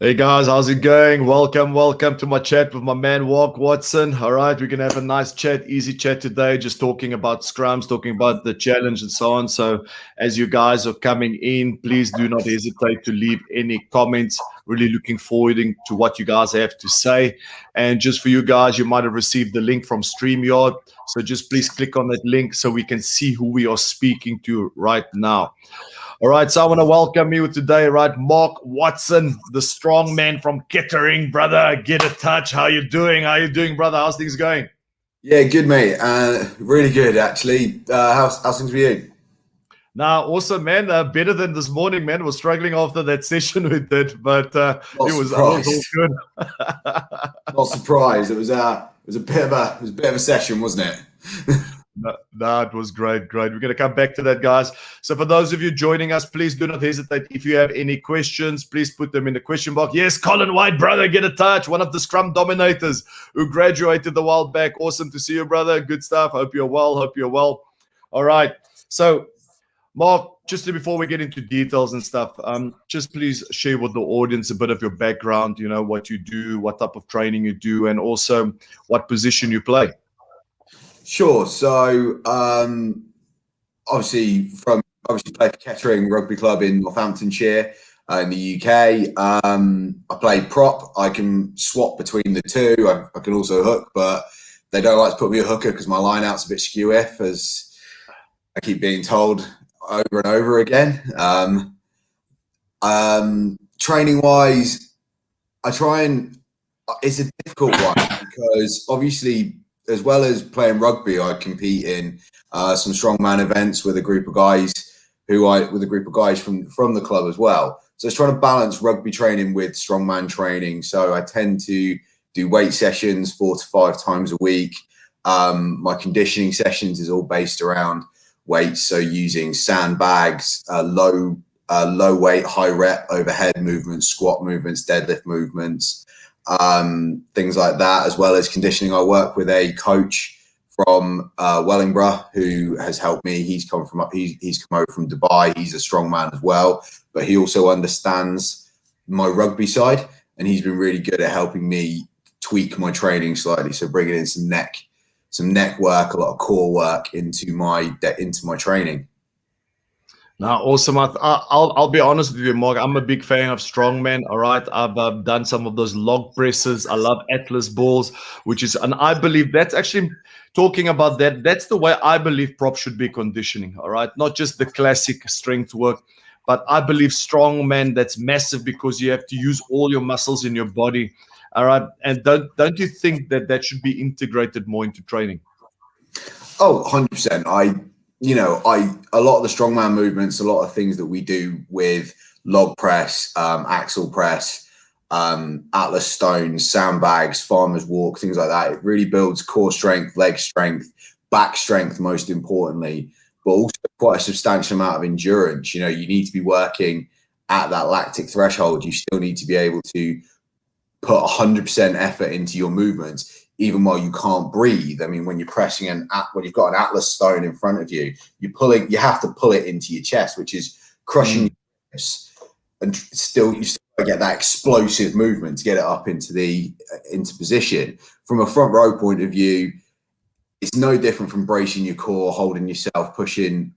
Hey guys, how's it going? Welcome to my chat with my man Walk Watson. All right, we're gonna have a nice chat, easy chat today, just talking about scrums, talking about the challenge and so on. So, as you guys are coming in, please do not hesitate to leave any comments. Really looking forward to what you guys have to say. And just for you guys, you might have received the link from StreamYard. So just please click on that link so we can see who we are speaking to right now. All right, so I want to welcome you today, right? Mark Watson, the strong man from Kettering, brother. Get a touch. How you doing? How you doing, brother? How's things going? Yeah, good, mate. Really good, actually. How's things with you? Now, awesome, man. Better than this morning, man. Was struggling after that session we did, but Not it was all surprised. good. Not surprised. It was a bit of a session, wasn't it? No, it was great. We're going to come back to that, guys. So for those of you joining us, please do not hesitate. If you have any questions, please put them in the question box. Yes, Colin White, brother, get a touch. One of the Scrum Dominators who graduated a while back. Awesome to see you, brother. Good stuff. Hope you're well. All right. So, Mark, just before we get into details and stuff, just please share with the audience a bit of your background, what you do, what type of training you do, and also what position you play. Sure. So, obviously, play for Kettering Rugby Club in Northamptonshire, in the UK. I play prop. I can swap between the two. I can also hook, but they don't like to put me a hooker because my line out's a bit skew as I keep being told over and over again. Training wise, it's a difficult one because obviously, as well as playing rugby, I compete in some strongman events with a group of guys from the club as well. So it's trying to balance rugby training with strongman training. So I tend to do weight sessions 4 to 5 times a week. My conditioning sessions is all based around weights, so using sandbags, low weight, high rep overhead movements, squat movements, deadlift movements, things like that, as well as conditioning. I work with a coach from Wellingborough who has helped me. He's come over from Dubai. He's a strongman as well, but he also understands my rugby side, and he's been really good at helping me tweak my training slightly. So bringing in some neck work, a lot of core work into my training. Now, awesome. I'll be honest with you, Mark. I'm a big fan of strongman. All right, I've done some of those log presses. I love Atlas balls, and I believe that's actually talking about that. That's the way I believe prop should be conditioning. All right, not just the classic strength work, but I believe strongman. That's massive because you have to use all your muscles in your body. All right, and don't you think that should be integrated more into training? Oh, 100%. A lot of the strongman movements, a lot of things that we do with log press, axle press, Atlas stones, sandbags, farmer's walk, things like that. It really builds core strength, leg strength, back strength, most importantly, but also quite a substantial amount of endurance. You need to be working at that lactic threshold. You still need to be able to put 100% effort into your movements, even while you can't breathe. I mean, when you're pressing when you've got an Atlas stone in front of you, you have to pull it into your chest, which is crushing your hips, and you still get that explosive movement to get it up into position. From a front row point of view, it's no different from bracing your core, holding yourself, pushing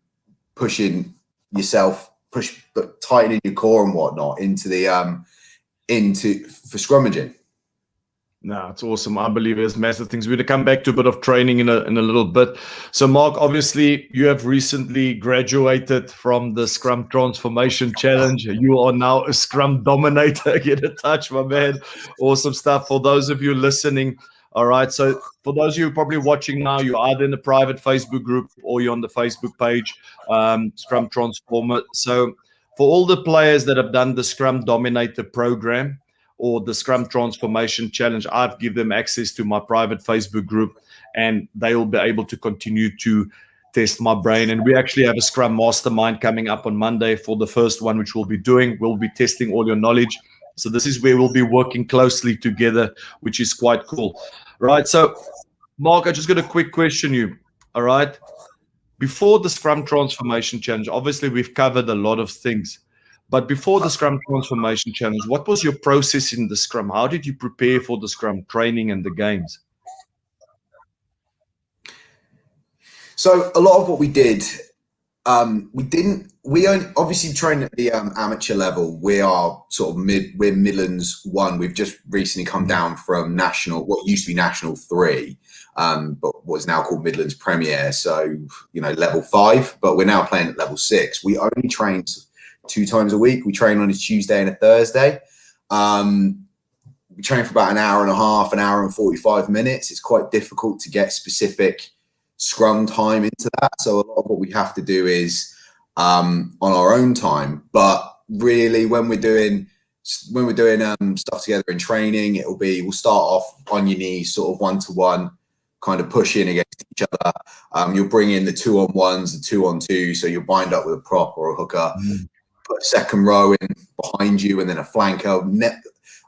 yourself, but tightening your core and whatnot for scrummaging. No, it's awesome. I believe there's massive things. We're going to come back to a bit of training in a little bit. So, Mark, obviously, you have recently graduated from the Scrum Transformation Challenge. You are now a Scrum Dominator. Get a touch, my man. Awesome stuff. For those of you listening, all right. So, for those of you probably watching now, you're either in the private Facebook group or you're on the Facebook page, Scrum Transformer. So, for all the players that have done the Scrum Dominator program, or the Scrum Transformation Challenge, I've given them access to my private Facebook group, and they will be able to continue to test my brain. And we actually have a Scrum Mastermind coming up on Monday for the first one, which we'll be doing. We'll be testing all your knowledge. So this is where we'll be working closely together, which is quite cool. Right. So, Mark, I just got a quick question you. All right. Before the Scrum Transformation Challenge, obviously we've covered a lot of things. But before the Scrum Transformation Challenge, what was your process in the Scrum? How did you prepare for the Scrum training and the games? So a lot of what we did, we obviously train at the amateur level. We are sort of we're Midlands 1. We've just recently come down from national, what used to be National 3, but what's now called Midlands Premier. So, you know, level 5, but we're now playing at level 6. We only train 2 times a week. We train on a Tuesday and a Thursday. We train for about an hour and a half, an hour and 45 minutes. It's quite difficult to get specific Scrum time into that. So a lot of what we have to do is on our own time. But really, when we're doing stuff together in training, we'll start off on your knees, sort of 1-to-1, kind of pushing against each other. You'll bring in the 2-on-1s, the 2-on-2, so you'll bind up with a prop or a hooker, put a second row in behind you, and then a flanker.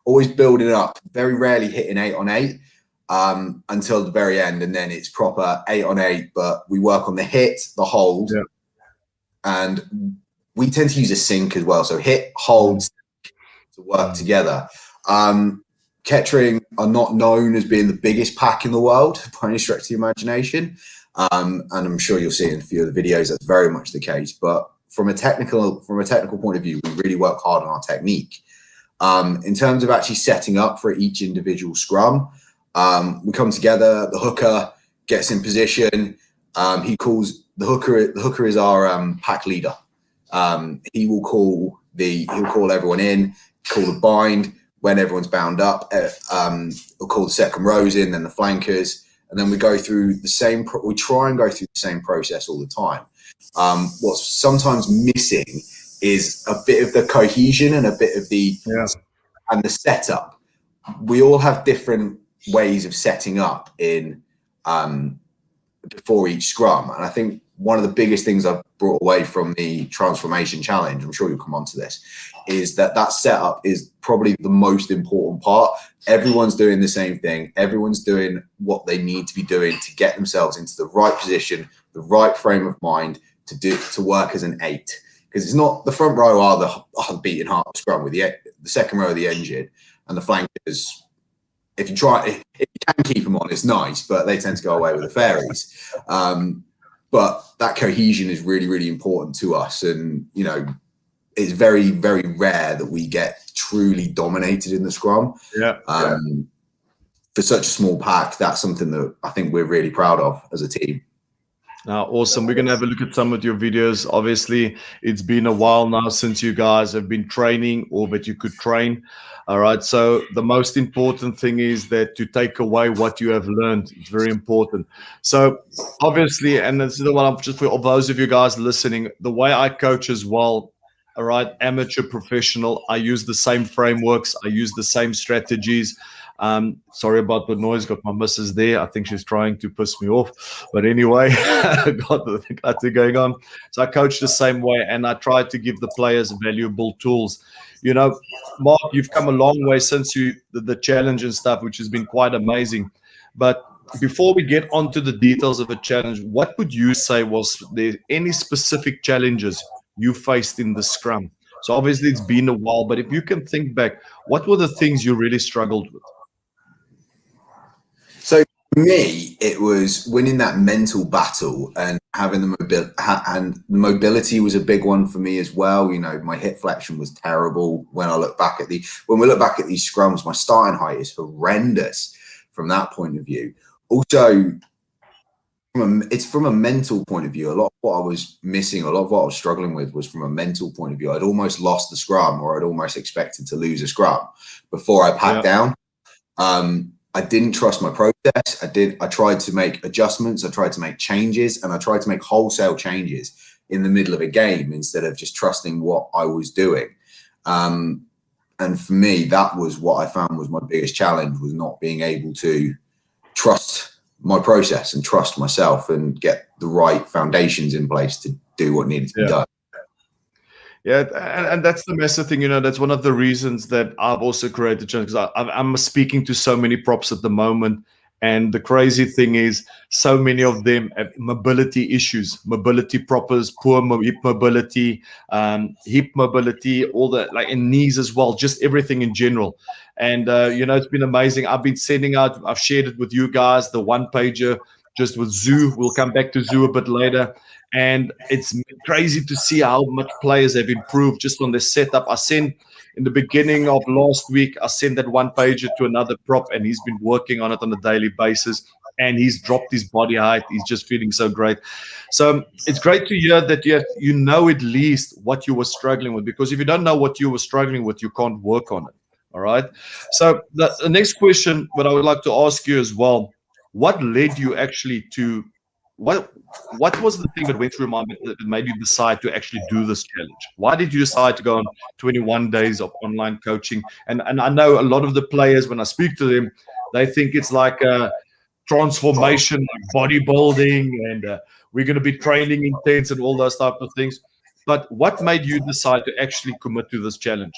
Always building up, very rarely hitting 8-on-8. Until the very end, and then it's proper 8-on-8, but we work on the hit, the hold, and we tend to use a sync as well. So hit, hold, to work together. Kettering are not known as being the biggest pack in the world by any stretch of the imagination, and I'm sure you'll see in a few of the videos that's very much the case. But from a technical point of view, we really work hard on our technique. In terms of actually setting up for each individual scrum, we come together, the hooker gets in position. He calls the hooker is our pack leader. He'll call everyone in, call the bind when everyone's bound up. We'll call the second rows in, then the flankers, and then we go through the same. We try and go through the same process all the time. What's sometimes missing is a bit of the cohesion and a bit of the and the setup. We all have different ways of setting up in before each scrum, and I think one of the biggest things I've brought away from the transformation challenge, I'm sure you'll come on to this, is that setup is probably the most important part. Everyone's doing the same thing. Everyone's doing what they need to be doing to get themselves into the right position, the right frame of mind to work as an 8. Because it's not the front row are the beating heart of scrum, with the second row of the engine, and the flankers. If you can keep them on, it's nice, but they tend to go away with the fairies. But that cohesion is really, really important to us. And, you know, it's very, very rare that we get truly dominated in the scrum. For such a small pack, that's something that I think we're really proud of as a team. Awesome. We're going to have a look at some of your videos. Obviously, it's been a while now since you guys have been training, or that you could train. All right. So the most important thing is that to take away what you have learned. It's very important. So obviously, and this is what I'm just for those of you guys listening, the way I coach as well. All right. Amateur, professional. I use the same frameworks. I use the same strategies. Sorry about the noise. Got my missus there. I think she's trying to piss me off. But anyway, got the thing going on. So I coach the same way, and I try to give the players valuable tools. You know, Mark, you've come a long way since the challenge and stuff, which has been quite amazing. But before we get onto the details of a challenge, what would you say was there any specific challenges you faced in the scrum? So obviously it's been a while, but if you can think back, what were the things you really struggled with? So for me, it was winning that mental battle and having the mobility was a big one for me as well. You know, my hip flexion was terrible when we look back at these scrums. My starting height is horrendous from that point of view. Also, it's from a mental point of view. A lot of what I was missing, a lot of what I was struggling with was from a mental point of view. I'd almost lost the scrum, or I'd almost expected to lose a scrum before I packed down. I didn't trust my process. I tried to make adjustments. I tried to make changes, and I tried to make wholesale changes in the middle of a game instead of just trusting what I was doing. And for me, that was what I found was my biggest challenge, was not being able to trust my process and trust myself and get the right foundations in place to do what needed to be done. Yeah, and that's the massive thing, you know, that's one of the reasons that I've also created channel, because I'm speaking to so many props at the moment, And the crazy thing is, so many of them have mobility issues, mobility problems, poor hip mobility, all the like, and knees as well, just everything in general. And it's been amazing. I've been sending out, I've shared it with you guys, the one pager just with Zoo. We'll come back to Zoo a bit later. And it's crazy to see how much players have improved just on the setup. I sent in the beginning of last week, I sent that one pager to another prop, and he's been working on it on a daily basis. And he's dropped his body height. He's just feeling so great. So it's great to hear that you know at least what you were struggling with, because if you don't know what you were struggling with, you can't work on it. All right. So the next question that I would like to ask you as well, what led you actually to what was the thing that went through your mind that made you decide to actually do this challenge? Why did you decide to go on 21 days of online coaching? And I know a lot of the players, when I speak to them, they think it's like a transformation, like bodybuilding, and we're going to be training intense and all those type of things. But what made you decide to actually commit to this challenge?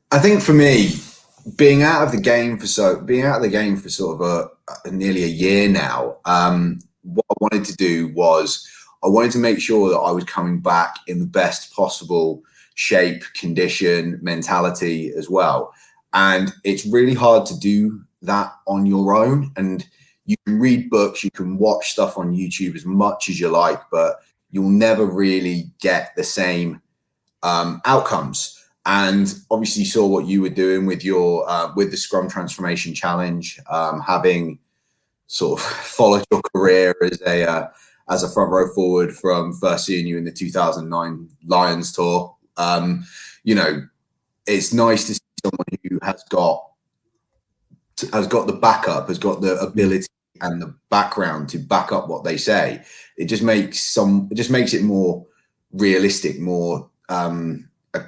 I think for me, being out of the game for sort of nearly a year now, what I wanted to do was I wanted to make sure that I was coming back in the best possible shape, condition, mentality as well. And it's really hard to do that on your own. And you can read books, you can watch stuff on YouTube as much as you like, but you'll never really get the same outcomes. And obviously you saw what you were doing with your with the Scrum Transformation Challenge, having sort of followed your career as a front row forward from first seeing you in the 2009 Lions tour. It's nice to see someone who has got the backup, has got the ability and the background to back up what they say. It just makes it more realistic, more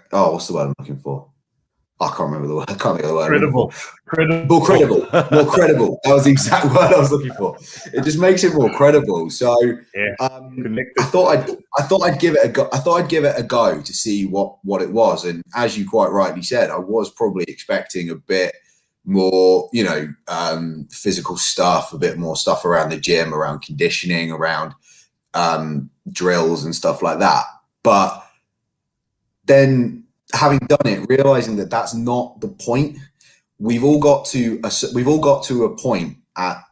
what's the word I'm looking for? I can't remember the word. I can't think of the word. Credible. More credible. That was the exact word I was looking for. It just makes it more credible. So I thought I'd give it a go. I thought I'd give it a go to see what it was. And as you quite rightly said, I was probably expecting a bit more, physical stuff, a bit more stuff around the gym, around conditioning, around drills and stuff like that. But then having done it, realizing that that's not the point, we've all got to a point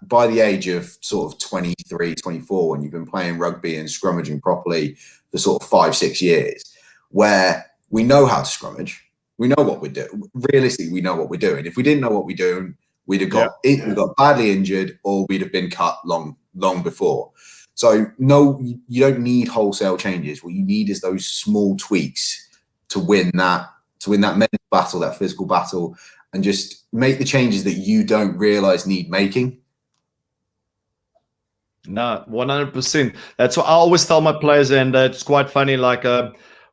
by the age of sort of 23, 24, when you've been playing rugby and scrummaging properly for sort of 5-6 years, where we know how to scrummage, we know what we're doing. Realistically, we know what we're doing. If we didn't know what we're doing, we'd have got badly injured, or we'd have been cut long before. So no, you don't need wholesale changes. What you need is those small tweaks to win that mental battle, that physical battle, and just make the changes that you don't realize need making. No, 100%. That's what I always tell my players, and it's quite funny. Like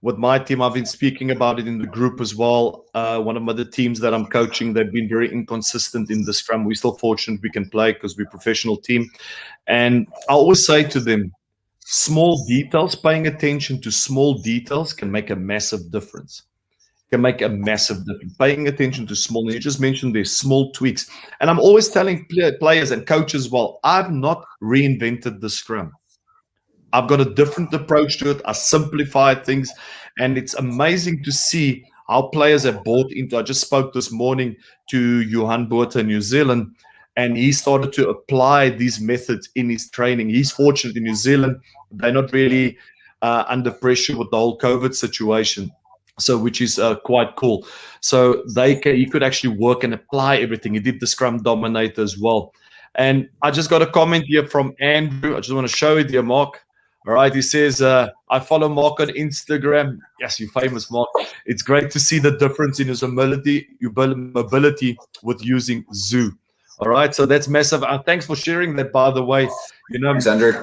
with my team, I've been speaking about it in the group as well. One of the teams that I'm coaching, they've been very inconsistent in the scrum. We're still fortunate we can play because we're a professional team. And I always say to them, small details, paying attention to small details can make a massive difference. Paying attention to small, and you just mentioned there's small tweaks. And I'm always telling players and coaches, well, I've not reinvented the scrum. I've got a different approach to it. I simplified things, and it's amazing to see how players have bought into. I just spoke this morning to Johan Botha in New Zealand, and he started to apply these methods in his training. He's fortunate in New Zealand. They're not really under pressure with the whole COVID situation, so which is quite cool. So he could actually work and apply everything. He did the Scrum Dominator as well. And I just got a comment here from Andrew. I just want to show it here, Mark. All right, he says, I follow Mark on Instagram. Yes, you're famous, Mark. It's great to see the difference in his mobility with using Zoo. All right, so that's massive. Thanks for sharing that, by the way. Thanks, Andrew.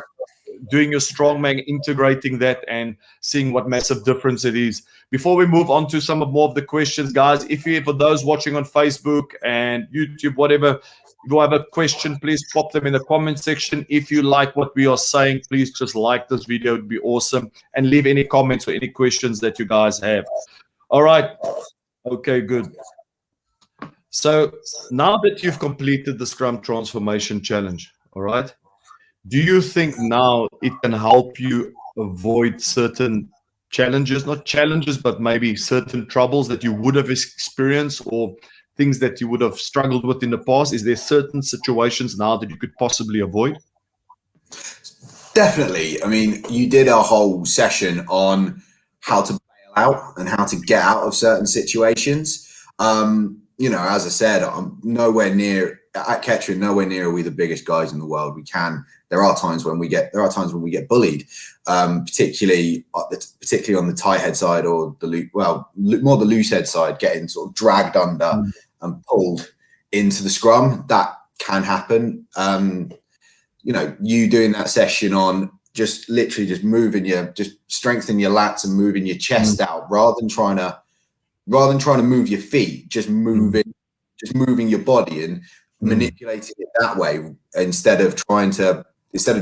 Doing your strongman, integrating that, and seeing what massive difference it is. Before we move on to some more of the questions, guys, for those watching on Facebook and YouTube, whatever, if you have a question, please pop them in the comment section. If you like what we are saying, please just like this video. It would be awesome. And leave any comments or any questions that you guys have. All right. Okay, good. So now that you've completed the Scrum Transformation Challenge, all right, do you think now it can help you avoid certain challenges, not challenges, but maybe certain troubles that you would have experienced or things that you would have struggled with in the past? Is there certain situations now that you could possibly avoid? Definitely. I mean, you did a whole session on how to bail out and how to get out of certain situations. You know, as I said, I'm nowhere near at Kettering, nowhere near are we the biggest guys in the world. There are times when we get bullied, particularly on the tight head side or more the loose head side, getting sort of dragged under and pulled into the scrum. That can happen. You know, you doing that session on just literally just strengthening your lats and moving your chest out rather than trying to move your feet, just moving your body and manipulating it that way instead of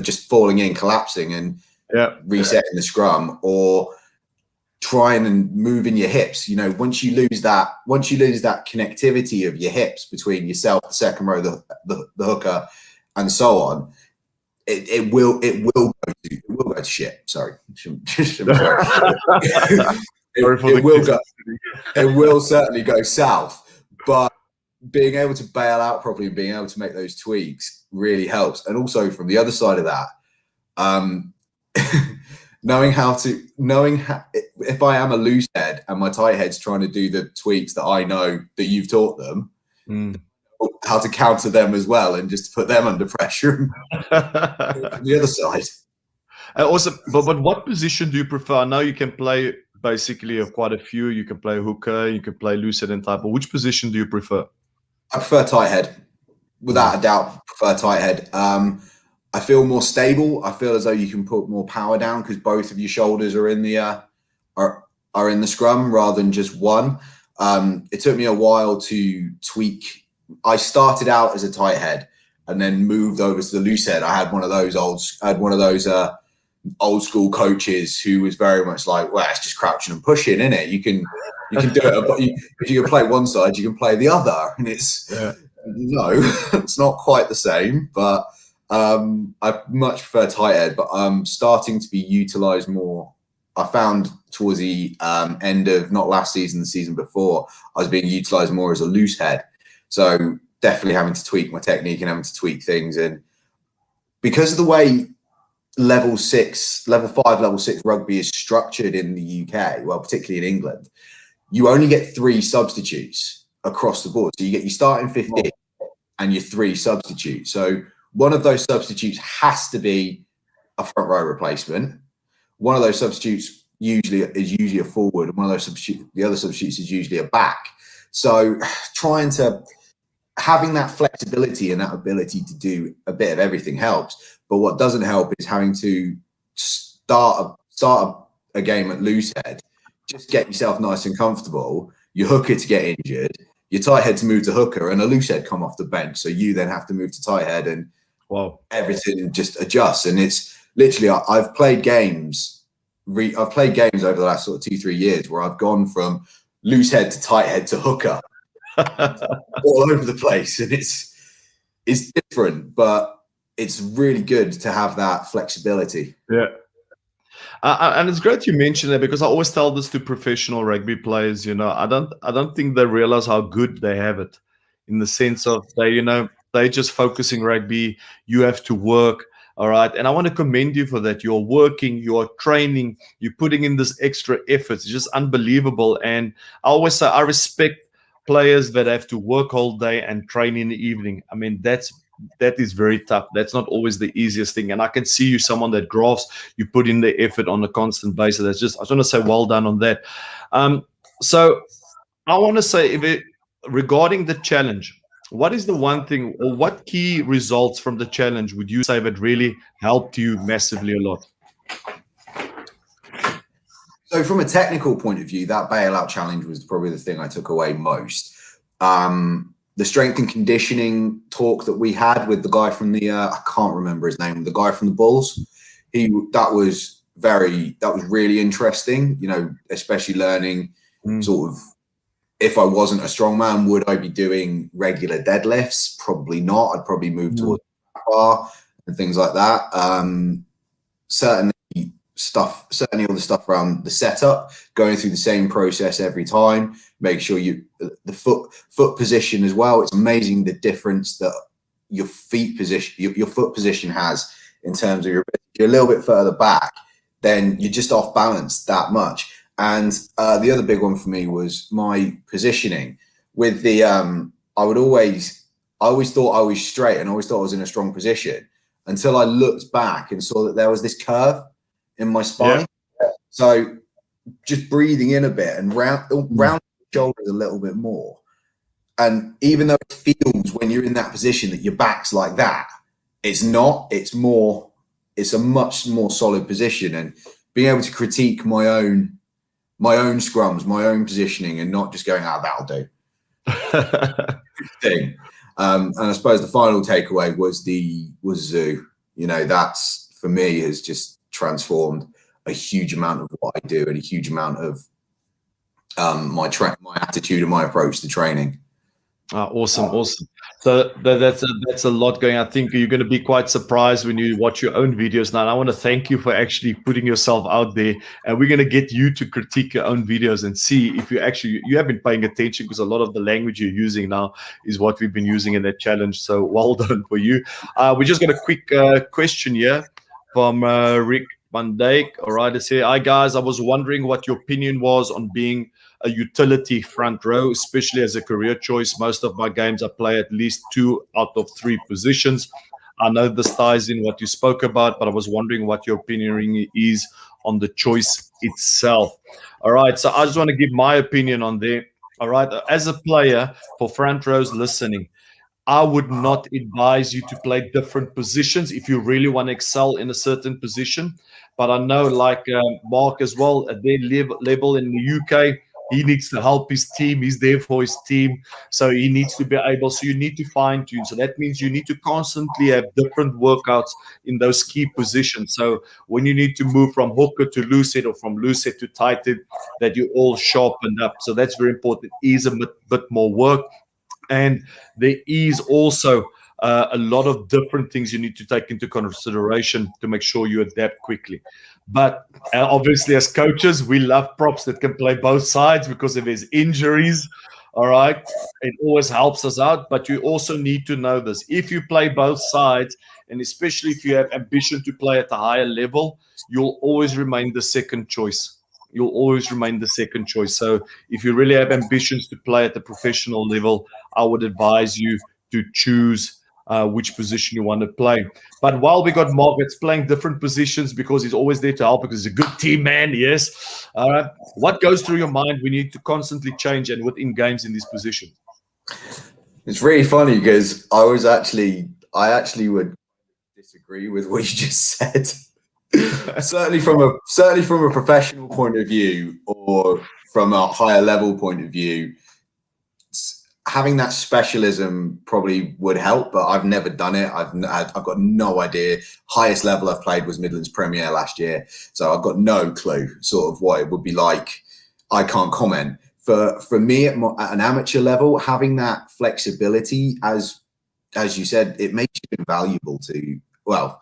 just falling in, collapsing and resetting the scrum, or trying and moving your hips. You know, once you lose that connectivity of your hips between yourself, the second row, the hooker, and so on, it will go to shit. Sorry. It will certainly go south, but being able to bail out properly and being able to make those tweaks really helps. And also from the other side of that, knowing if I am a loose head and my tight head's trying to do the tweaks that I know that you've taught them, how to counter them as well, and just to put them under pressure from the other side. Also, but what position do you prefer? I know you can play basically quite a few. You can play hooker, you can play loose head and tight, but which position do you prefer? I prefer tight head, without a doubt. Prefer tight head. I feel more stable. I feel as though you can put more power down because both of your shoulders are in the are in the scrum rather than just one. It took me a while to tweak. I started out as a tight head and then moved over to the loose head. I had one of those old school coaches who was very much like, well, it's just crouching and pushing, isn't it? You can do it, but if you can play one side, you can play the other, and it's no, it's not quite the same. But I much prefer tight head, but I'm starting to be utilized more. I found towards the end of not last season, the season before, I was being utilized more as a loose head. So definitely having to tweak my technique and having to tweak things. And because of the way level 5, level 6 rugby is structured in the UK, well, particularly in England, you only get 3 substitutes across the board. So you get your starting 15 and your 3 substitutes. So one of those substitutes has to be a front row replacement. One of those substitutes is usually a forward, and the other substitutes is usually a back. So having that flexibility and that ability to do a bit of everything helps. But what doesn't help is having to start a game at loose head, just get yourself nice and comfortable, your hooker to get injured, your tight head to move to hooker, and a loose head come off the bench. So you then have to move to tight head, and everything just adjusts. And it's literally, I've played games over the last sort of 2-3 years where I've gone from loose head to tight head to hooker all over the place, and it's different, but it's really good to have that flexibility. And it's great you mentioned that, because I always tell this to professional rugby players. You know, I don't think they realize how good they have it, in the sense of they're just focusing rugby. You have to work. All right. And I want to commend you for that. You're working, you're training, you're putting in this extra effort. It's just unbelievable. And I always say I respect players that have to work all day and train in the evening. I mean, that is very tough. That's not always the easiest thing. And I can see you, someone that grafts, you put in the effort on a constant basis. That's just, I just want to say well done on that. So I want to say, regarding the challenge, what is the one thing, or what key results from the challenge would you say that really helped you massively a lot? So from a technical point of view, that bailout challenge was probably the thing I took away most. The strength and conditioning talk that we had with the guy from the, I can't remember his name, the guy from the Bulls, that was really interesting, especially learning sort of if I wasn't a strongman, would I be doing regular deadlifts? Probably not. I'd probably move towards bar and things like that. Certainly all the stuff around the setup, going through the same process every time. Make sure the foot position as well. It's amazing the difference that your feet position, your foot position has in terms of you're a little bit further back, then you're just off balance that much. And the other big one for me was my positioning with the, I always thought I was straight and always thought I was in a strong position until I looked back and saw that there was this curve in my spine. Yeah. So just breathing in a bit and round the shoulders a little bit more. And even though it feels when you're in that position that your back's like that, it's not, it's a much more solid position. And being able to critique my own scrums, my own positioning, and not just going, that'll do. Thing. And I suppose the final takeaway was Zoo. You know, that's for me has just transformed a huge amount of what I do and a huge amount of my attitude and my approach to training. Awesome. So that's a lot going. I think you're going to be quite surprised when you watch your own videos now. And I want to thank you for actually putting yourself out there. And we're going to get you to critique your own videos and see if you have been paying attention, because a lot of the language you're using now is what we've been using in that challenge. So well done for you. We just got a quick question here from Rick Van Dijk. All right, it's here. Hi guys, I was wondering what your opinion was on being a utility front row, especially as a career choice. Most of my games I play at least 2 out of 3 positions. I know this ties in what you spoke about, but I was wondering what your opinion is on the choice itself. All right, so I just want to give my opinion on there. All right, as a player for front rows listening, I would not advise you to play different positions if you really want to excel in a certain position. But I know, like Mark as well, at their level in the UK, he needs to help his team. He's there for his team. So he needs to be able. So you need to fine tune. So that means you need to constantly have different workouts in those key positions. So when you need to move from hooker to loose head or from loose head to tight head, that you all sharpened up. So that's very important. It is a bit more work. And there is also a lot of different things you need to take into consideration to make sure you adapt quickly. But obviously, as coaches, we love props that can play both sides, because if there's injuries, all right, it always helps us out. But you also need to know this. If you play both sides, and especially if you have ambition to play at a higher level, you'll always remain the second choice. You'll always remain the second choice. So if you really have ambitions to play at the professional level, I would advise you to choose which position you want to play. But while we got Mark that's playing different positions, because he's always there to help, because he's a good team man, yes. What goes through your mind when you need to constantly change and within games in this position? It's really funny because I actually would disagree with what you just said. certainly from a professional point of view, or from a higher level point of view, having that specialism probably would help, but I've never done it. I've got no idea. Highest level I've played was Midlands Premier last year, so I've got no clue sort of what it would be like. I can't comment. For me at an amateur level, having that flexibility, as you said, it makes you invaluable to, well,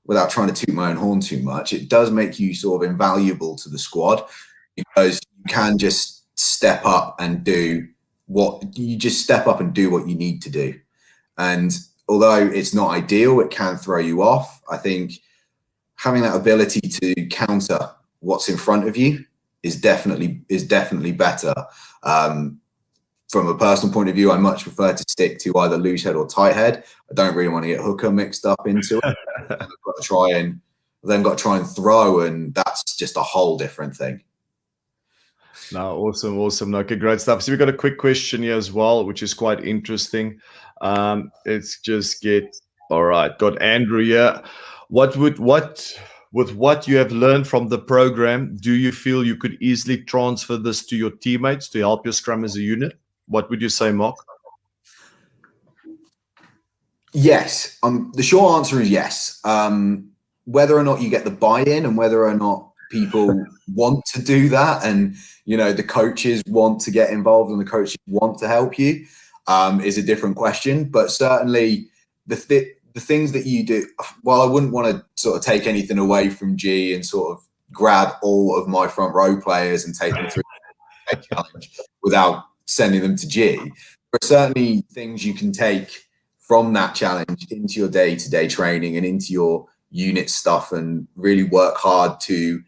without trying to toot my own horn too much, it does make you sort of invaluable to the squad, because you can just step up and do what you need to do. And although it's not ideal, it can throw you off. I think having that ability to counter what's in front of you is definitely better. From a personal point of view, I much prefer to stick to either loose head or tight head. I don't really want to get hooker mixed up into it. I've got to try and throw, and that's just a whole different thing. No, awesome. Okay, great stuff. So we got a quick question here as well, which is quite interesting. Let's just get all right. Got Andrew here. With what you have learned from the program, do you feel you could easily transfer this to your teammates to help your scrum as a unit? What would you say, Mark? Yes. The short answer is yes. Whether or not you get the buy-in and whether or not people want to do that, and the coaches want to get involved and the coaches want to help you, is a different question. But certainly the things that you do, while I wouldn't want to sort of take anything away from G and sort of grab all of my front row players and take them through a challenge without sending them to G, there are certainly things you can take from that challenge into your day-to-day training and into your unit stuff, and really work hard to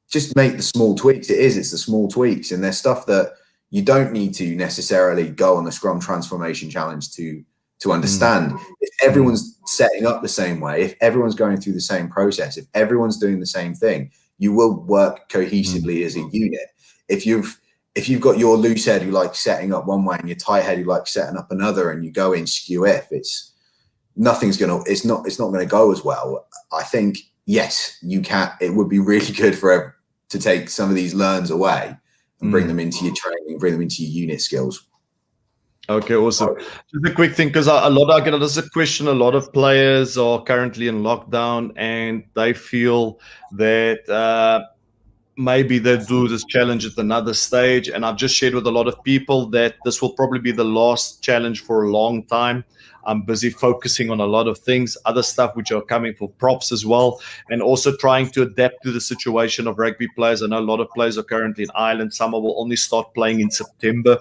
just make the small tweaks. It's the small tweaks, and there's stuff that you don't need to necessarily go on the Scrum Transformation Challenge to understand. If everyone's setting up the same way, if everyone's going through the same process, if everyone's doing the same thing, you will work cohesively as a unit. If you've got your loose head who likes setting up one way and your tight head who likes setting up another, and you go in skew if, it's not gonna go as well. I think, yes, you can. It would be really good to take some of these learns away and bring them into your training, bring them into your unit skills. Okay, awesome. Just a quick thing, because I get this is a question. A lot of players are currently in lockdown, and they feel that maybe they'll do this challenge at another stage. And I've just shared with a lot of people that this will probably be the last challenge for a long time. I'm busy focusing on a lot of things, other stuff which are coming for props as well, and also trying to adapt to the situation of rugby players. I know a lot of players are currently in Ireland. Some will only start playing in September,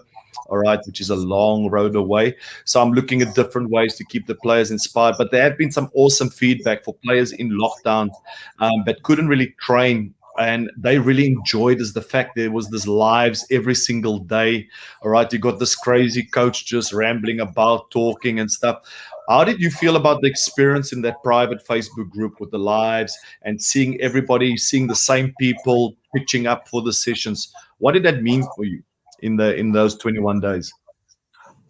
all right, which is a long road away. So I'm looking at different ways to keep the players inspired. But there have been some awesome feedback for players in lockdown that couldn't really train, and they really enjoyed is the fact there was this lives every single day. All right, you got this crazy coach just rambling about, talking and stuff. How did you feel about the experience in that private Facebook group with the lives and seeing everybody, seeing the same people pitching up for the sessions? What did that mean for you in those 21 days?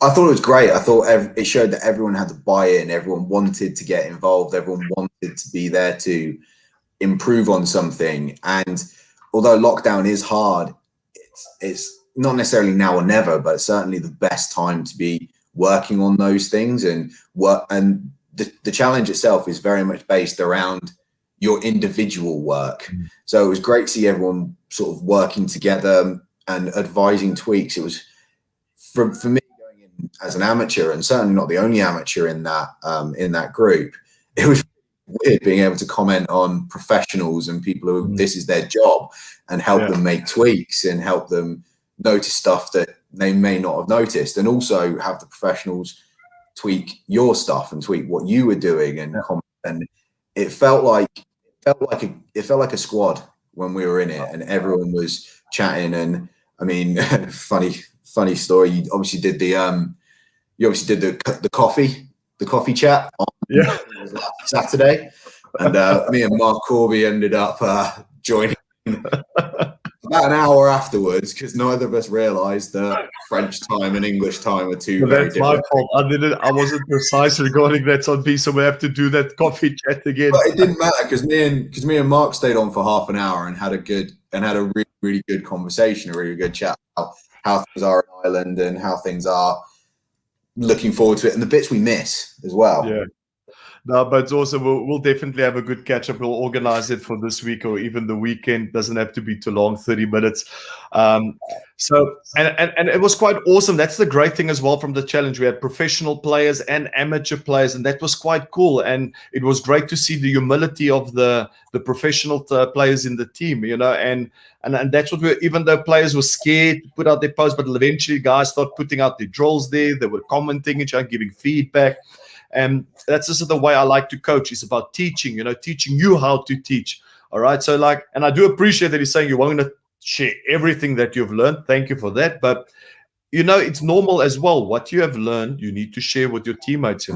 I thought it was great. I thought it showed that everyone had the buy-in, everyone wanted to get involved, everyone wanted to be there to improve on something. And although lockdown is hard, it's not necessarily now or never, but certainly the best time to be working on those things. And the challenge itself is very much based around your individual work. So it was great to see everyone sort of working together and advising tweaks. It was for me, going in as an amateur, and certainly not the only amateur in that group, it was weird being able to comment on professionals and people who this is their job, and help them make tweaks and help them notice stuff that they may not have noticed, and also have the professionals tweak your stuff and tweak what you were doing and comment. And it felt like a squad when we were in it, and everyone was chatting. And I mean, funny story. You obviously did the coffee chat on Saturday, and me and Mark Corby ended up joining about an hour afterwards, because neither of us realised that French time and English time are two very different. That's my fault. I wasn't precise regarding that on B, so we have to do that coffee chat again. But it didn't matter, because me and Mark stayed on for half an hour and had a really, really good conversation, a really good chat about how things are in Ireland and how things are, looking forward to it, and the bits we miss as well. Yeah. No, but it's also, we'll definitely have a good catch up. We'll organize it for this week or even the weekend. Doesn't have to be too long, 30 minutes. So it was quite awesome. That's the great thing as well from the challenge. We had professional players and amateur players, and that was quite cool. And it was great to see the humility of the professional players in the team, and that's what even though players were scared to put out their posts, but eventually guys started putting out their drills there. They were commenting each other, giving feedback. And that's just the way I like to coach. It's about teaching, teaching you how to teach. All right. So and I do appreciate that he's saying you want to share everything that you've learned. Thank you for that. But, it's normal as well. What you have learned, you need to share with your teammates,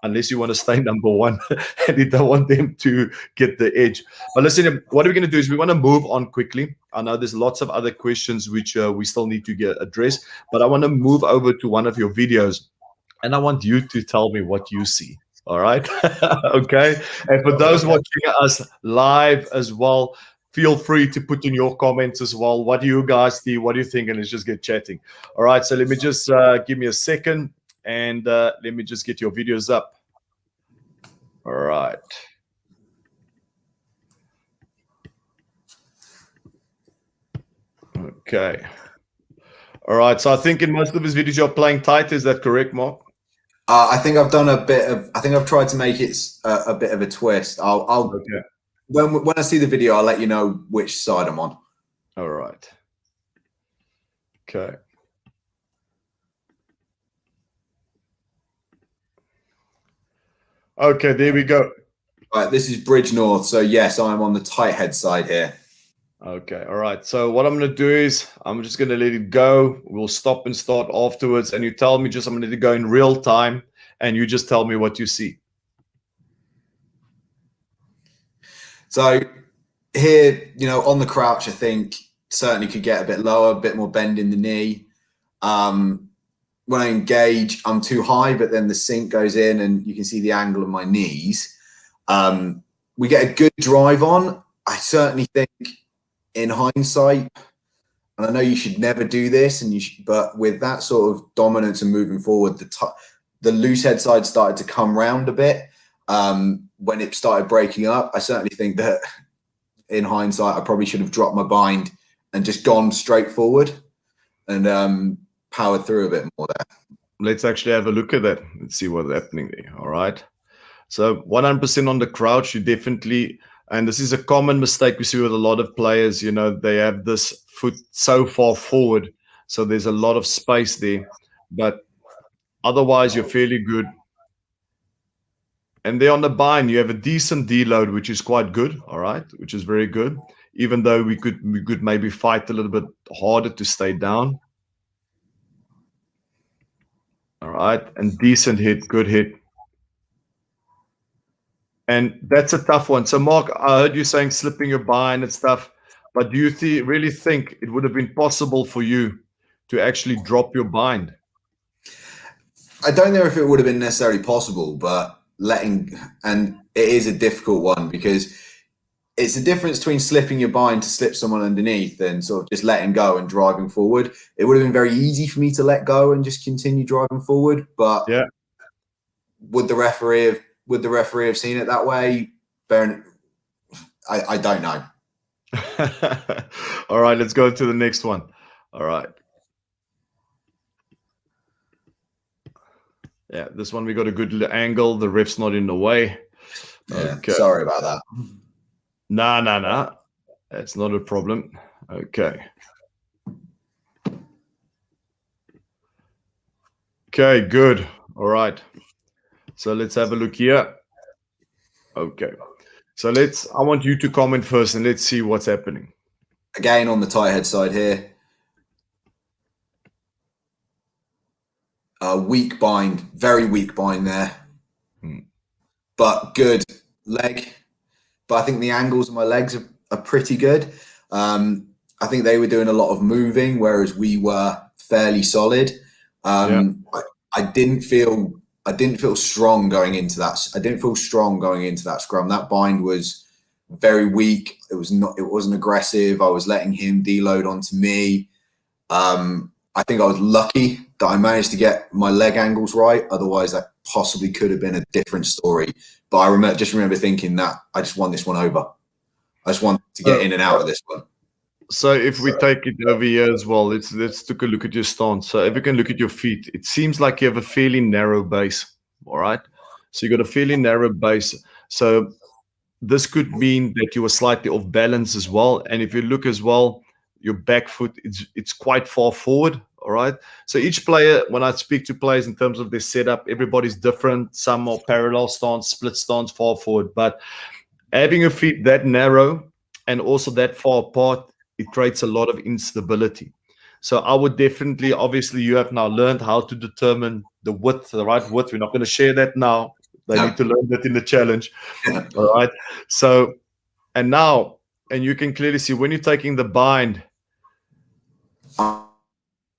unless you want to stay number one and you don't want them to get the edge. But listen, what we're going to do is we want to move on quickly. I know there's lots of other questions which we still need to get addressed, but I want to move over to one of your videos. And I want you to tell me what you see. All right. Okay. And for those watching us live as well, feel free to put in your comments as well. What do you guys see? What do you think? And let's just get chatting. All right. So let me just give me a second, and let me just get your videos up. All right. Okay. All right. So I think in most of his videos you're playing tight. Is that correct, Mark? I think I've done a bit of. I think I've tried to make it a bit of a twist. I'll Okay. when I see the video, I'll let you know which side I'm on. All right. Okay. Okay, there we go. All right, this is Bridge North. So yes, I'm on the tight head side here. Okay, all right. So what I'm going to do is I'm just going to let it go. We'll stop and start afterwards. And you tell me just, I'm going to let it go in real time. And you just tell me what you see. So here, you know, on the crouch, I think certainly could get a bit lower, a bit more bend in the knee. When I engage, I'm too high, but then the sink goes in and you can see the angle of my knees. We get a good drive on. I certainly think in hindsight, and I know you should never do this, but with that sort of dominance and moving forward, the loose head side started to come round a bit when it started breaking up. I certainly think that in hindsight, I probably should have dropped my bind and just gone straight forward and powered through a bit more there. Let's actually have a look at that. Let's see what's happening there. All right. So 100% on the crouch, you definitely, and this is a common mistake we see with a lot of players, you know, they have this foot so far forward. So there's a lot of space there, but otherwise you're fairly good. And there on the bind, you have a decent deload, which is quite good. All right. Which is very good. Even though we could maybe fight a little bit harder to stay down. All right. And decent hit, good hit. And that's a tough one. So, Mark, I heard you saying slipping your bind and stuff, but do you really think it would have been possible for you to actually drop your bind? I don't know if it would have been necessarily possible, but and it is a difficult one because it's a difference between slipping your bind to slip someone underneath and sort of just letting go and driving forward. It would have been very easy for me to let go and just continue driving forward, but yeah, would the referee have seen it that way? I don't know. All right, let's go to the next one. All right. Yeah, this one we got a good angle. The ref's not in the way. Yeah, okay. Sorry about that. Nah. That's not a problem. Okay. Okay, good. All right. So let's have a look here. Okay. So I want you to comment first and let's see what's happening. Again, on the tight head side here. Weak bind, very weak bind there. But good leg. But I think the angles of my legs are pretty good. I think they were doing a lot of moving, whereas we were fairly solid. I didn't feel strong going into that. I didn't feel strong going into that scrum. That bind was very weak. It wasn't aggressive. I was letting him deload onto me. I think I was lucky that I managed to get my leg angles right. Otherwise, that possibly could have been a different story. But I remember thinking that I just won this one over. I just want to get in and out of this one. So if we take it over here as well, let's take a look at your stance. So if you can look at your feet, it seems like you have a fairly narrow base. All right. So you got a fairly narrow base. So this could mean that you were slightly off balance as well. And if you look as well, your back foot, it's quite far forward. All right. So each player, when I speak to players in terms of their setup, everybody's different. Some are parallel stance, split stance, far forward. But having your feet that narrow and also that far apart, it creates a lot of instability. So I would definitely, obviously, you have now learned how to determine the width, the right width. We're not going to share that now. They need to learn that in the challenge. All right. So, and you can clearly see when you're taking the bind,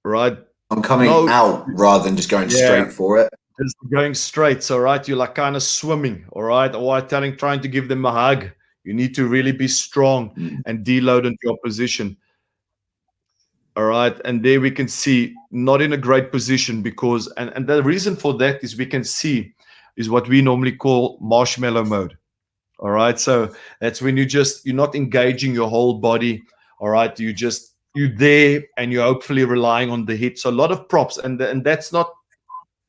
right? I'm coming out rather than just going straight for it. Just going straight. So, right, you're like kind of swimming, all right? Or trying to give them a hug. You need to really be strong and deload into your position. All right. And there we can see not in a great position because, and the reason for that is we can see is what we normally call marshmallow mode. All right. So that's when you're not engaging your whole body. All right. you're there and you're hopefully relying on the hit. So a lot of props, and that's not,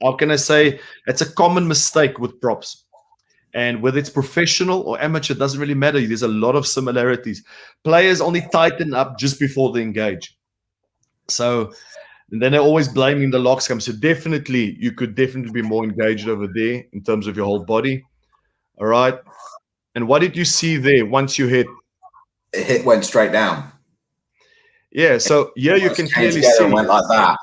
how can I say, it's a common mistake with props. And whether it's professional or amateur, it doesn't really matter. There's a lot of similarities. Players only tighten up just before they engage. So then they're always blaming the lock scum. So definitely, you could definitely be more engaged over there in terms of your whole body. All right. And what did you see there once you hit? It went straight down. Yeah. So here you can clearly see. And went like that.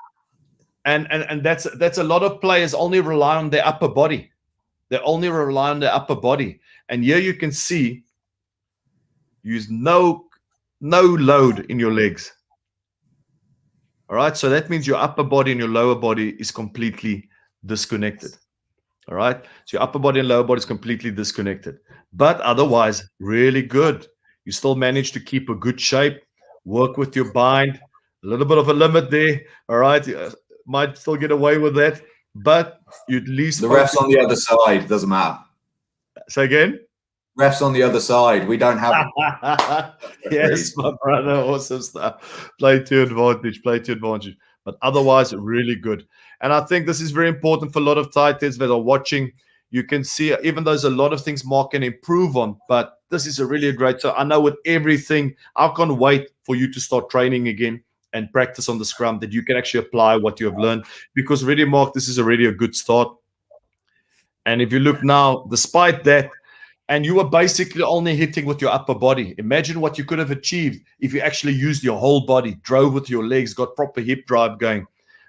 And that's a lot of players only rely on their upper body. They only rely on their upper body. And here you can see use no load in your legs. All right. So that means your upper body and your lower body is completely disconnected. All right. So your upper body and lower body is completely disconnected. But otherwise, really good. You still manage to keep a good shape, work with your bind, a little bit of a limit there. All right. Might still get away with that. But you at least the refs on the other side, doesn't matter. Say again? Refs on the other side. We don't have yes, my brother, awesome stuff. Play to advantage, But otherwise, really good. And I think this is very important for a lot of tight ends that are watching. You can see, even though there's a lot of things Mark can improve on, but this is a really great. So I know with everything, I can't wait for you to start training again and practice on the scrum, that you can actually apply what you have learned. Because really, Mark, this is already a good start. And if you look now, despite that, and you were basically only hitting with your upper body. Imagine what you could have achieved if you actually used your whole body, drove with your legs, got proper hip drive going.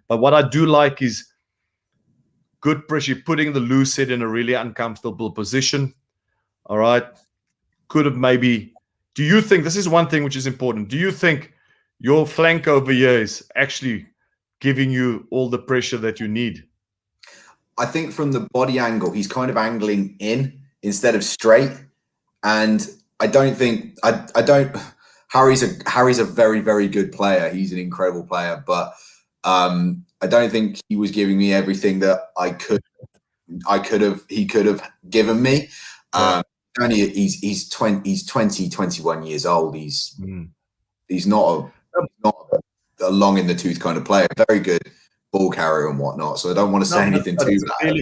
But what I do like is good pressure, putting the loose head in a really uncomfortable position. All right. Could have maybe, do you think, this is one thing which is important, do you think your flank over here is actually giving you all the pressure that you need? I think from the body angle, he's kind of angling in instead of straight. And I don't think, Harry's a very, very good player. He's an incredible player, but I don't think he was giving me everything that he could have given me. Yeah. He's 21 years old. He's not a long in the tooth kind of player. Very good ball carrier and whatnot. So I don't want to say anything too bad.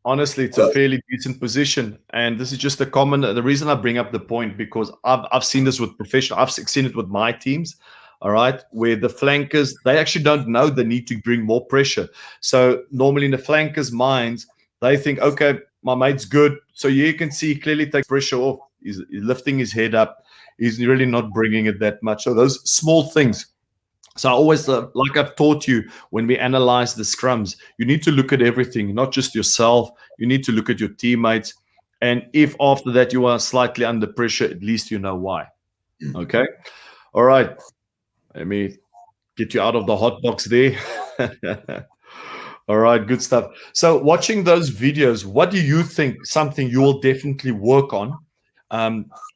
Honestly, it's a fairly decent position. And this is just a common, the reason I bring up the point, because I've seen this with professional, I've seen it with my teams, all right, where the flankers, they actually don't know the need to bring more pressure. So normally in the flankers' minds, they think, okay, my mate's good. So you can see he clearly takes pressure off. He's lifting his head up. He's really not bringing it that much. So those small things. So I always, like I've taught you, when we analyze the scrums, you need to look at everything, not just yourself. You need to look at your teammates. And if after that you are slightly under pressure, at least you know why. Okay? All right. Let me get you out of the hot box there. All right, good stuff. So watching those videos, what do you think something you will definitely work on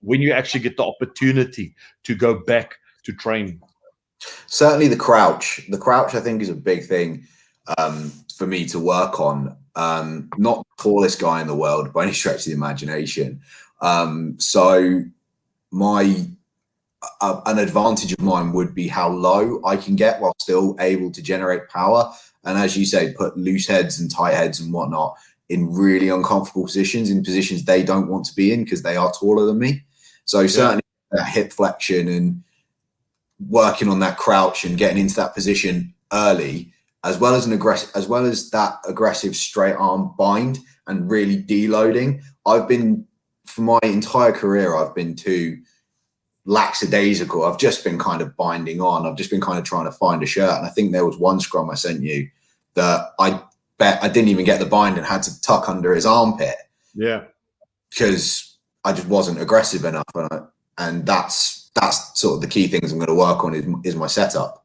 when you actually get the opportunity to go back to training? Certainly the crouch. The crouch, I think, is a big thing for me to work on. Not the tallest guy in the world by any stretch of the imagination. So an advantage of mine would be how low I can get while still able to generate power. And as you say, put loose heads and tight heads and whatnot in really uncomfortable positions, in positions they don't want to be in because they are taller than me. So certainly that hip flexion and working on that crouch and getting into that position early, as well as that aggressive straight arm bind and really deloading. For my entire career, I've been too lackadaisical. I've just been kind of binding on. I've just been kind of trying to find a shirt. And I think there was one scrum I sent you that I bet I didn't even get the bind and had to tuck under his armpit. Yeah. Because I just wasn't aggressive enough. And that's sort of the key things I'm going to work on is my setup.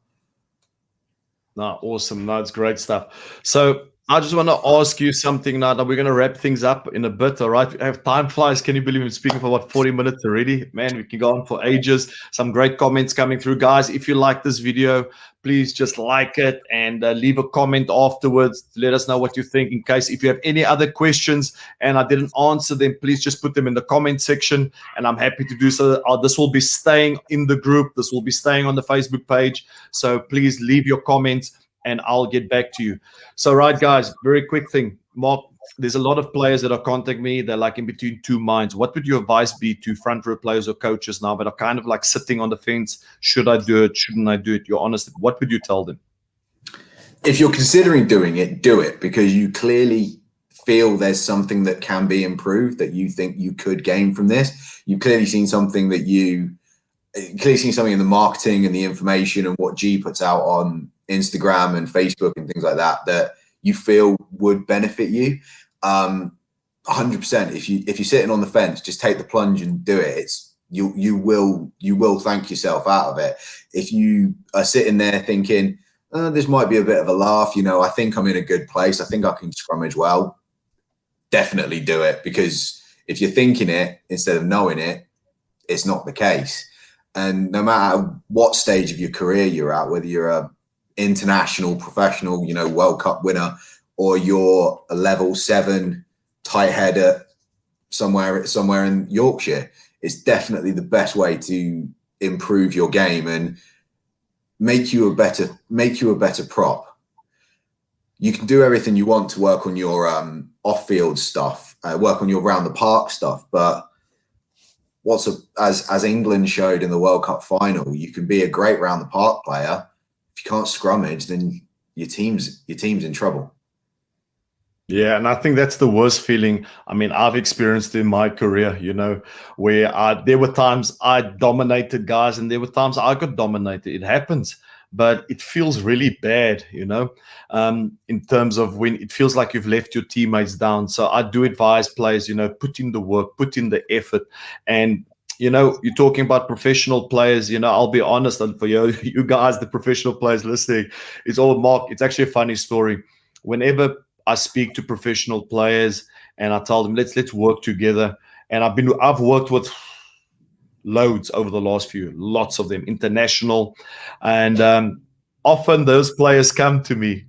No, awesome. No, it's great stuff. So I just want to ask you something now that we're going to wrap things up in a bit. All right. Time flies. Can you believe I'm speaking for what, 40 minutes already? Man, we can go on for ages. Some great comments coming through. Guys, if you like this video, please just like it and leave a comment afterwards to let us know what you think. In case if you have any other questions and I didn't answer them, please just put them in the comment section and I'm happy to do so. This will be staying in the group. This will be staying on the Facebook page. So please leave your comments and I'll get back to you. So, right, guys, very quick thing. Mark, there's a lot of players that are contacting me. They're like in between two minds. What would your advice be to front row players or coaches now that are kind of like sitting on the fence? Should I do it? Shouldn't I do it? You're honest. What would you tell them? If you're considering doing it, do it, because you clearly feel there's something that can be improved, that you think you could gain from this. You've clearly seen something that clearly seen something in the marketing and the information and what G puts out on Instagram and Facebook and things like that you feel would benefit you. 100%. If you're sitting on the fence, just take the plunge and do it. You will thank yourself out of it. If you are sitting there thinking, this might be a bit of a laugh, I think I'm in a good place, I think I can scrummage well, definitely do it, because if you're thinking it instead of knowing it, it's not the case. And no matter what stage of your career you're at, whether you're a international professional, World Cup winner, or you're a level 7 tight head at somewhere in Yorkshire, it's definitely the best way to improve your game and make you a better prop. You can do everything you want to work on your off-field stuff, work on your round the park stuff, but as England showed in the World Cup final, you can be a great round the park player. If you can't scrummage, then your team's in trouble. Yeah, and I think that's the worst feeling. I mean, I've experienced in my career, where there were times I dominated guys and there were times I got dominated. It happens, but it feels really bad, in terms of when it feels like you've let your teammates down. So I do advise players, put in the work, put in the effort. And you're talking about professional players, I'll be honest, and for you guys, the professional players listening, it's all Mark. It's actually a funny story. Whenever I speak to professional players and I tell them, let's work together. And I've worked with loads over the last lots of them, international. And often those players come to me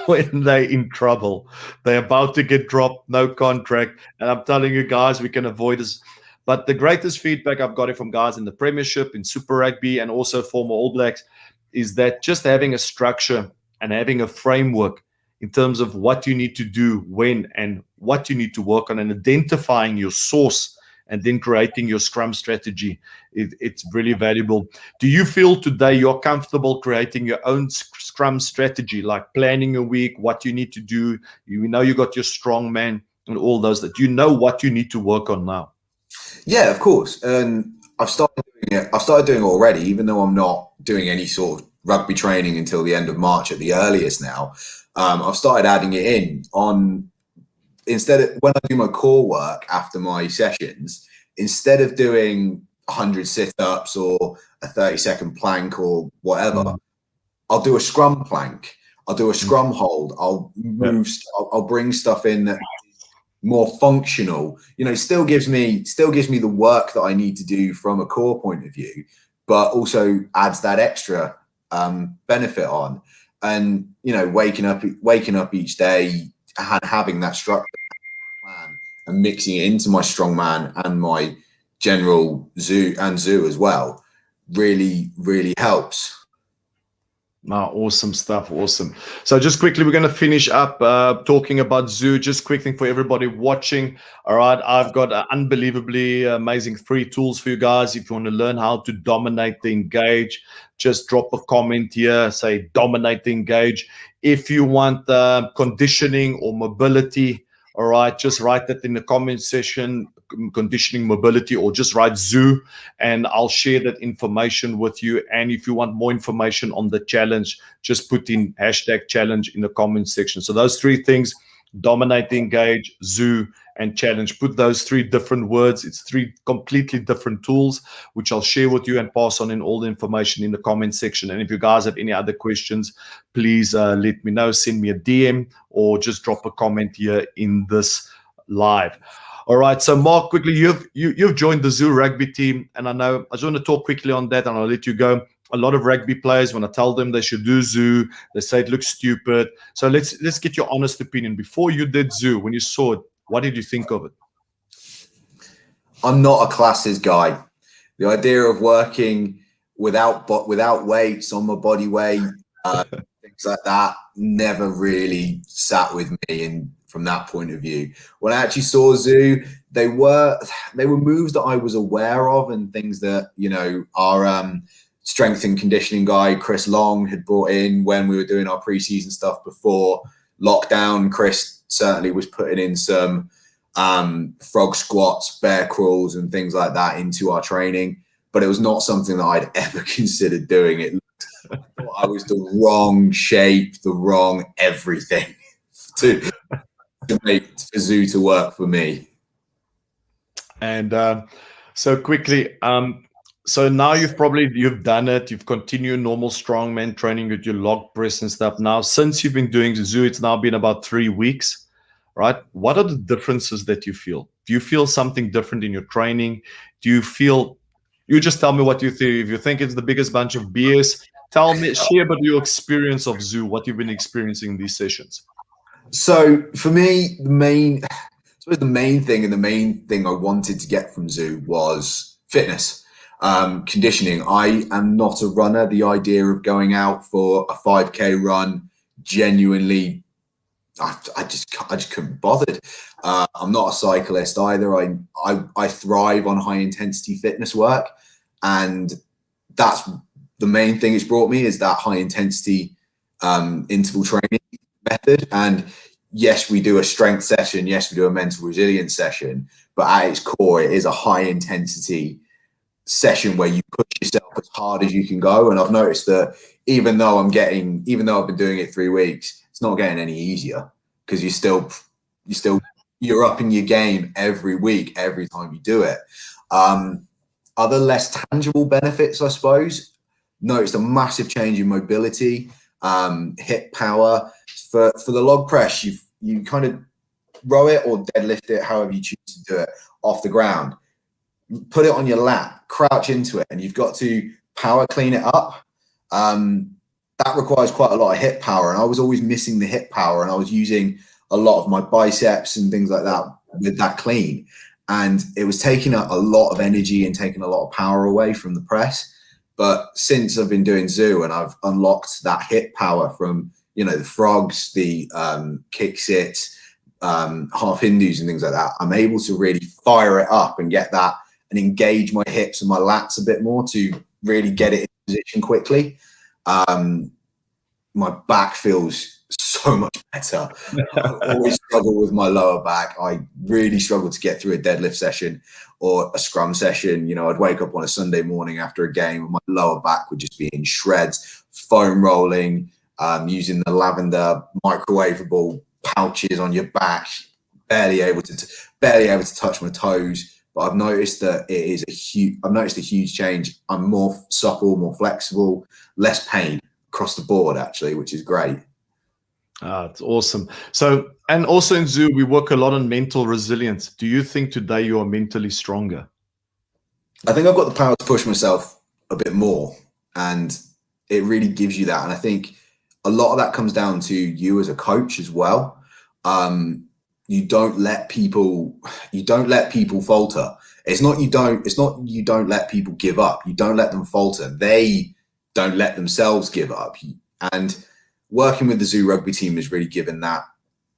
when they're in trouble. They're about to get dropped, no contract. And I'm telling you guys, we can avoid this. But the greatest feedback I've got it from guys in the Premiership, in Super Rugby, and also former All Blacks, is that just having a structure and having a framework in terms of what you need to do when and what you need to work on, and identifying your source and then creating your Scrum strategy, it's really valuable. Do you feel today you're comfortable creating your own Scrum strategy, like planning a week, what you need to do? You got your strong man and all those, that you know what you need to work on now. Yeah, of course. And I've started doing it already, even though I'm not doing any sort of rugby training until the end of March at the earliest now. I've started adding it in on, instead of when I do my core work after my sessions, instead of doing 100 sit-ups or a 30-second plank or whatever, I'll do a scrum plank. I'll do a scrum hold. I'll move. I'll bring stuff in that more functional, still gives me the work that I need to do from a core point of view, but also adds that extra benefit on. And waking up each day and having that structure plan and mixing it into my strongman and my general zoo as well really helps. Awesome stuff. Awesome. So just quickly, we're going to finish up talking about Zoo. Just quick thing for everybody watching. All right. I've got unbelievably amazing free tools for you guys. If you want to learn how to dominate the engage, just drop a comment here, say dominate the engage. If you want conditioning or mobility, all right, just write that in the comment section, conditioning, mobility, or just write Zoo, and I'll share that information with you. And if you want more information on the challenge, just put in #challenge in the comment section. So those 3 things: dominate the engage, Zoo, and challenge. Put those 3 different words. It's 3 completely different tools, which I'll share with you and pass on in all the information in the comment section. And if you guys have any other questions, please let me know. Send me a DM or just drop a comment here in this live. All right, so Mark, quickly, you've joined the Zoo rugby team, and I just want to talk quickly on that, and I'll let you go. A lot of rugby players, when I tell them they should do Zoo, they say it looks stupid. So let's get your honest opinion. Before you did Zoo, when you saw it, what did you think of it? I'm not a classes guy. The idea of working without weights on my body weight, things like that, never really sat with me. And from that point of view, when I actually saw Zoo, they were moves that I was aware of and things that, you know, our strength and conditioning guy Chris Long had brought in when we were doing our preseason stuff before lockdown. Chris certainly was putting in some frog squats, bear crawls and things like that into our training, but it was not something that I'd ever considered doing. I was the wrong shape, the wrong everything to make Zoo to work for me. And so quickly, so now you've done it. You've continued normal strongman training with your log press and stuff. Now, since you've been doing the Zoo, it's now been about 3 weeks, right? What are the differences that you feel? Do you feel something different in your training? Do you feel? You just tell me what you think. If you think it's the biggest bunch of BS, tell me, share about your experience of Zoo, what you've been experiencing in these sessions. So for me, the main thing I wanted to get from Zoo was fitness. Conditioning. I am not a runner. The idea of going out for a 5K run, genuinely, I just couldn't be bothered. I'm not a cyclist either. I thrive on high intensity fitness work, and that's the main thing it's brought me, is that high intensity interval training method. And yes, we do a strength session. Yes, we do a mental resilience session, but at its core, it is a high intensity session where you push yourself as hard as you can go. And I've noticed that even though I've been doing it 3 weeks, it's not getting any easier, because you're upping your game every week, every time you do it. Other less tangible benefits, I suppose, noticed a massive change in mobility, hip power. For the log press, you kind of row it or deadlift it, however you choose to do it, off the ground. Put it on your lap, crouch into it, and you've got to power clean it up. That requires quite a lot of hip power, and I was always missing the hip power, and I was using a lot of my biceps and things like that with that clean, and it was taking a lot of energy and taking a lot of power away from the press. But since I've been doing Zoo and I've unlocked that hip power from, you know, the frogs, the kick sits, half Hindus and things like that, I'm able to really fire it up and get that and engage my hips and my lats a bit more to really get it in position quickly. My back feels so much better. I always struggle with my lower back. I really struggle to get through a deadlift session or a scrum session. You know, I'd wake up on a Sunday morning after a game and my lower back would just be in shreds, foam rolling, using the lavender microwavable pouches on your back, barely able to touch my toes. But I've noticed that I've noticed a huge change. I'm more supple, more flexible, less pain across the board, actually, which is great. It's awesome. So, and also in Zoo, we work a lot on mental resilience. Do you think today you are mentally stronger? I think I've got the power to push myself a bit more, and it really gives you that. And I think a lot of that comes down to you as a coach as well. You don't let people falter. It's not you don't let people give up. You don't let them falter. They don't let themselves give up. And working with the Zoo rugby team has really given that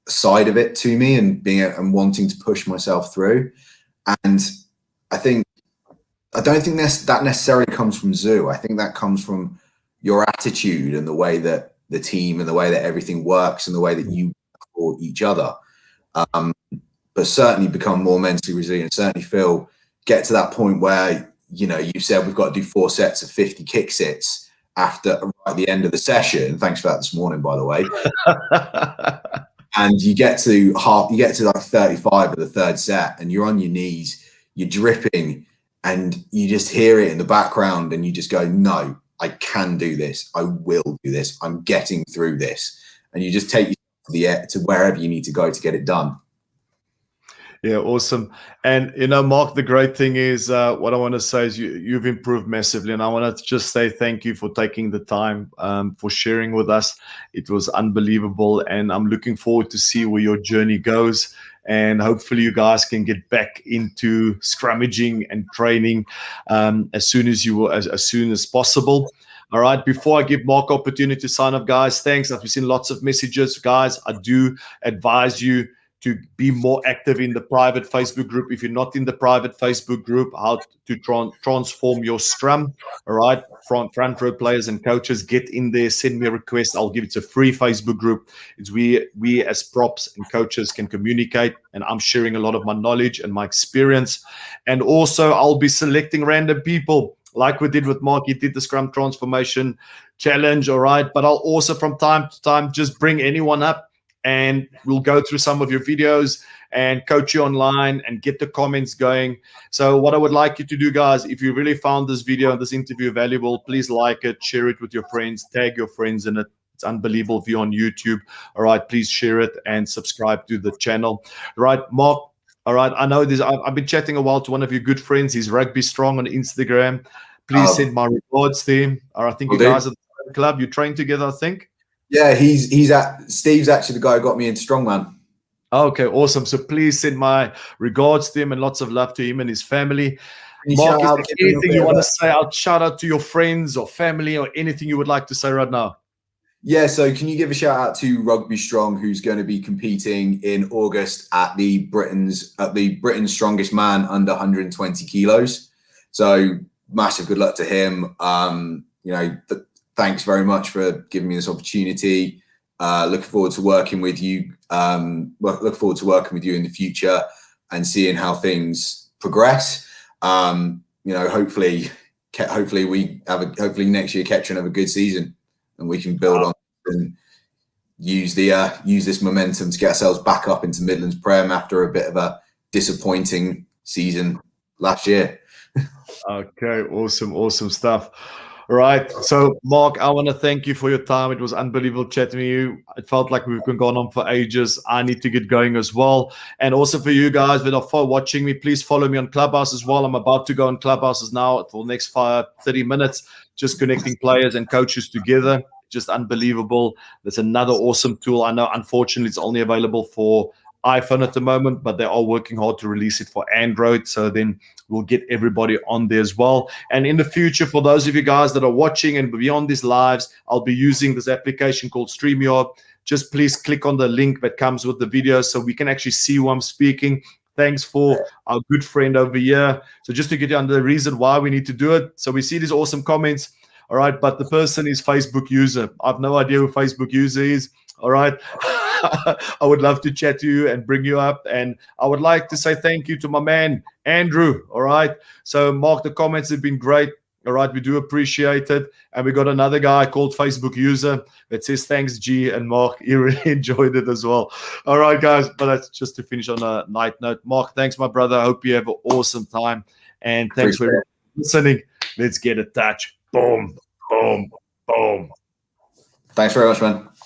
side of it to me, and wanting to push myself through. And I don't think that necessarily comes from Zoo. I think that comes from your attitude and the way that the team and the way that everything works and the way that you work for each other. But certainly become more mentally resilient. Certainly get to that point where, you know, you said we've got to do 4 sets of 50 kick sits at the end of the session. Thanks for that this morning, by the way. And you get to like 35 at the third set, and you're on your knees, you're dripping, and you just hear it in the background, and you just go, no, I can do this. I will do this. I'm getting through this. And you just take yourself to wherever you need to go to get it done. Yeah, awesome. And, Mark, the great thing is what I want to say is you've improved massively. And I want to just say thank you for taking the time for sharing with us. It was unbelievable. And I'm looking forward to see where your journey goes. And hopefully you guys can get back into scrummaging and training as soon as possible. All right. Before I give Mark opportunity to sign up, guys, thanks. I've seen lots of messages. Guys, I do advise you to be more active in the private Facebook group. If you're not in the private Facebook group, how to transform your Scrum. All right. Front row players and coaches, get in there, send me a request. I'll give it a free Facebook group. It's we as props and coaches can communicate, and I'm sharing a lot of my knowledge and my experience. And also I'll be selecting random people like we did with Mark. He did the Scrum Transformation Challenge. All right. But I'll also from time to time just bring anyone up, and we'll go through some of your videos and coach you online and get the comments going. So what I would like you to do, guys, if you really found this video and this interview valuable, please like it, share it with your friends, tag your friends in it. It's unbelievable view on YouTube. All right, please share it and subscribe to the channel. All right, Mark. All right, I know this. I've been chatting a while to one of your good friends. He's Rugby Strong on Instagram. Please send my regards to him. Or I think you guys at the club, you train together, I think. Yeah, Steve's actually the guy who got me into strongman. Okay, awesome. So please send my regards to him and lots of love to him and his family. Mark, is there anything you want to say? I'll shout out to your friends or family or anything you would like to say right now. Yeah, so can you give a shout out to Rugby Strong, who's going to be competing in August at the Britain's Strongest Man under 120 kilos. So massive good luck to him. Thanks very much for giving me this opportunity. Looking forward to working with you. Look forward to working with you in the future and seeing how things progress. Hopefully next year Kettering have a good season, and we can build on and use this momentum to get ourselves back up into Midlands Prem after a bit of a disappointing season last year. Okay, awesome stuff. All right. So, Mark, I want to thank you for your time. It was unbelievable chatting with you. It felt like we've been going on for ages. I need to get going as well. And also for you guys that are watching me, please follow me on Clubhouse as well. I'm about to go on Clubhouses now for the next 30 minutes, just connecting players and coaches together. Just unbelievable. That's another awesome tool. I know, unfortunately, it's only available for iPhone at the moment, but they are working hard to release it for Android. So then we'll get everybody on there as well. And in the future, for those of you guys that are watching and beyond these lives, I'll be using this application called StreamYard. Just please click on the link that comes with the video so we can actually see who I'm speaking. Thanks for our good friend over here. So just to get you under the reason why we need to do it. So we see these awesome comments. All right. But the person is Facebook user. I have no idea who Facebook user is. All right. I would love to chat to you and bring you up. And I would like to say thank you to my man, Andrew. All right. So, Mark, the comments have been great. All right. We do appreciate it. And we got another guy called Facebook user that says, thanks, G and Mark. He really enjoyed it as well. All right, guys. But that's just to finish on a night note. Mark, thanks, my brother. I hope you have an awesome time. And thanks for listening. Let's get a touch. Boom, boom, boom. Thanks very much, man.